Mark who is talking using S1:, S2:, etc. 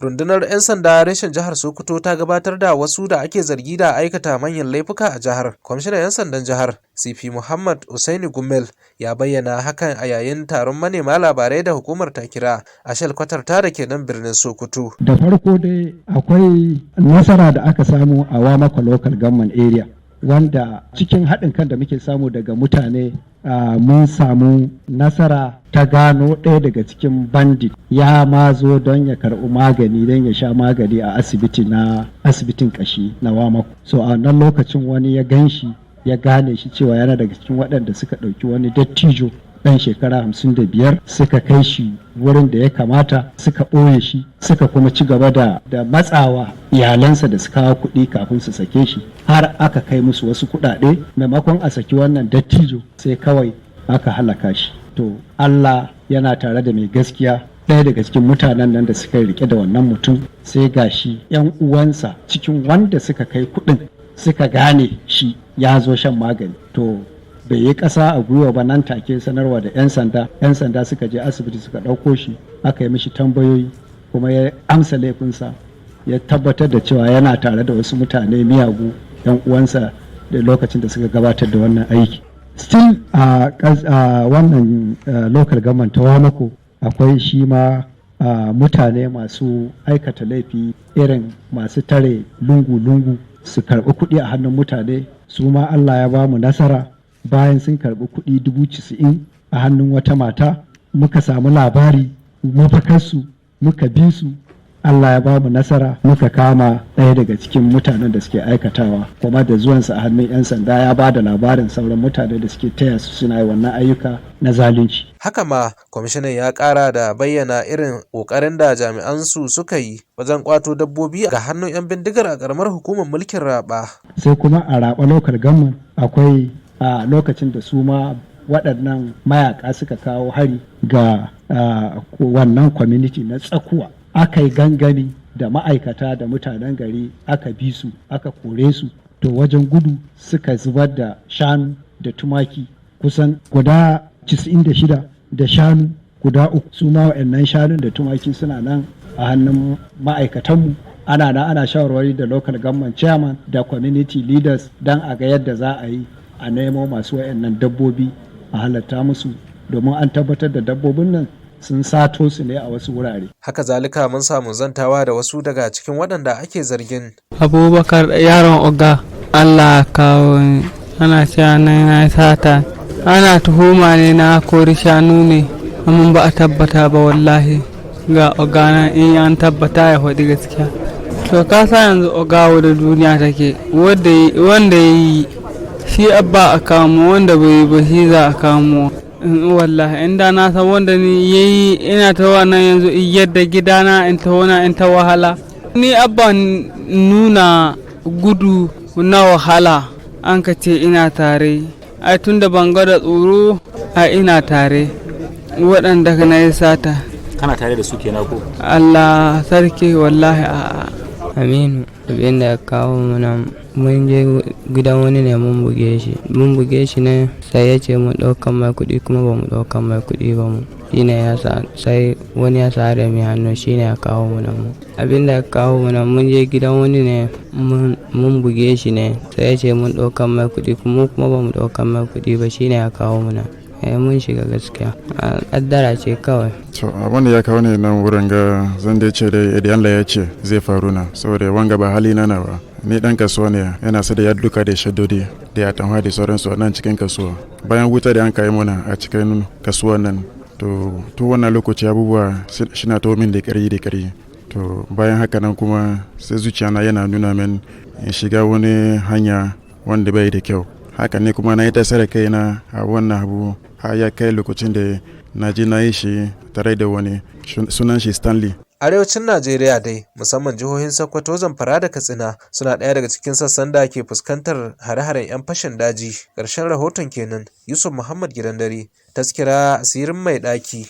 S1: Rundunar 'yan sanda reshen jihar Sokoto ta gabatar da wasu da ake zargi da aikata manyan laifuka a jihar. Kwamishinan 'yan sandan jihar CP Muhammad Usaini Gummel ya bayyana hakan a yayin taron manema labarai da hukumar ta kira a shelkwatar ta da ke nan birnin Sokoto.
S2: Da farko dai akwai nasara da aka samu a Wamako Local Government Area, wanda cikin haɗin kan da muke samu daga mutane mun samu nasara ta gano ɗaya daga cikin bandit ya ma zo don ya karɓi magani don ya sha magani a asibitin ƙashi na Wamako. So a nan lokacin wani ya gan shi ya gane shi cewa yana daga cikin waɗanda suka ɗauki wani dattijo ɗan shekara 55 suka kai shi wurin da ya kamata, suka ɓoye shi, suka kuma ci gaba da matsawa iyalansa da su kawo kuɗi kafin su sake shi, har aka kai musu wasu kuɗaɗe. Maimakon a saki wannan dattijo sai kawai aka halaka shi. To Allah yana tare da mai gaskiya. Ɗaya daga cikin mutanen nan da suka rike da wannan mutum sai gashi 'yan uwansa cikin wanda suka kai kuɗin suka gane shi ya zo shan magani. To bai yi ƙasa a gwiwa ba, nan take sanarwa da 'yan sanda suka je asibiti suka ɗauko shi, aka yi mishi tambayoyi kuma ya amsa laifinsa, ya tabbatar da cewa yana tare da wasu mutane miyagu 'yan uwansa da lokacin da suka gabatar da wannan aiki. Still a wannan local government ta Wamako akwai shi ma mutane masu aikata laifi irin masu tare lungu-lungu su karɓi kuɗi a hannun mutane, su ma Allah ya ba mu nasara. Bayan sun karɓi kuɗi 90,000 a hannun wata mata, muka samu labari mafakarsu, muka bi su, Allah ya ba mu nasara, muka kama ɗaya daga cikin mutanen da suke aikatawa, kuma da zuwansa a hannun 'yan sanda ya ba da labarin sauran mutane da suke taya su suna yi wannan ayyuka na zalunci.
S1: Haka ma kwamishinan ya ƙara da bayyana irin ƙoƙarin da jami'an su suka yi wajen ƙwato dabbobi ga hannun 'yan bindigar a ƙaramar hukumar mulkin Raba.
S2: Sai kuma a Raba Local Government akwai a lokacin da su ma waɗannan mayaka suka kawo hari ga wannan community na Tsakuwa, aka yi gangami da ma'aikata da mutanen gari, aka bi su, aka kore su. To wajen gudu suka zubar da shanu da tumaki kusan guda 96 da shanu guda 3. Su ma waɗannan shanun da tumaki suna nan a hannun ma'aikatanmu. Ana shawarwari da local government chairman da community leaders don a ga yadda za a yi a nemo masu wayannan dabbobi a halatta musu, domin an tabbatar da dabbobin nan sun sato su ne a wasu wurare.
S1: Haka zalika mun samu zantawa da wasu daga cikin waɗanda ake zargin.
S3: Abubakar yaron Oga, Allah kawo ana cewa na sata, ana tuhuma ne na kori shanu ne, amma ba a tabbata ba wallahi. Ga Oga na in an tabbata ya faɗi gaskiya. To ka sa yanzu Oga da duniya take, wanda ya yi shi abba a kamo, wanda bai ba shi za a kamo. Wallahi inda na san wanda ni yayi ina ta wannan yanzu yadda gidana in ta wahala. Ni abba nuna gudu na wahala an ka ce ina tare, ai tunda ban ga da tsoro a ina tare waɗanda na yi sata.
S4: Kana tare da su kenan ko?
S3: Allah sarki wallahi a'a.
S5: Aminu abin da ya kawo mana, mun je gidan wani ne mun buge shi ne, sai ya ce mu ɗaukan mai kuɗi kuma ba mu ɗaukan mai kuɗi ba mu, shine ya sa sai wani ya sare mai hannu, shine ya kawo mana mu. Abin da ya kawo mana, mun je gidan wani ne mun buge shi ne, sai ya ce mun ɗaukan mai kuɗi kuma ba mu ɗaukan mai kuɗi ba, shine ya kawo mana. Mun shiga gaskiya kaddara ce kawai.
S6: To abin da ya kawo ne nan wurin ga zan dai ce dai idan Allah ya ce zai faru na, saboda wanga ba hali na ba. Ni dan kasuwa ne, yana sai da yaduka da shaddodi da ya tanwa da sauransu a nan cikin kasuwa. Bayan wuta da an kai mana a cikin kasuwan nan, to wannan lokaci abubuwa shina to min da kari. To bayan haka nan kuma sai zuciyana yana nuna min in shiga wani hanya wanda bai da kyau. Haka ne kuma na yi tasiri kaina a wannan abu, har ya kai lokacin da na ji na yi shi tare da wani sunan shi Stanley.
S1: Arewacin Najeriya dai, musamman jihohin Sokoto, Zamfara da Katsina suna ɗaya daga cikin sassan da ke fuskantar hare-haren 'yan fashin daji. Ƙarshen rahoton kenan. Yusuf Muhammad Gidan Dare, Taskira asirin mai ɗaki.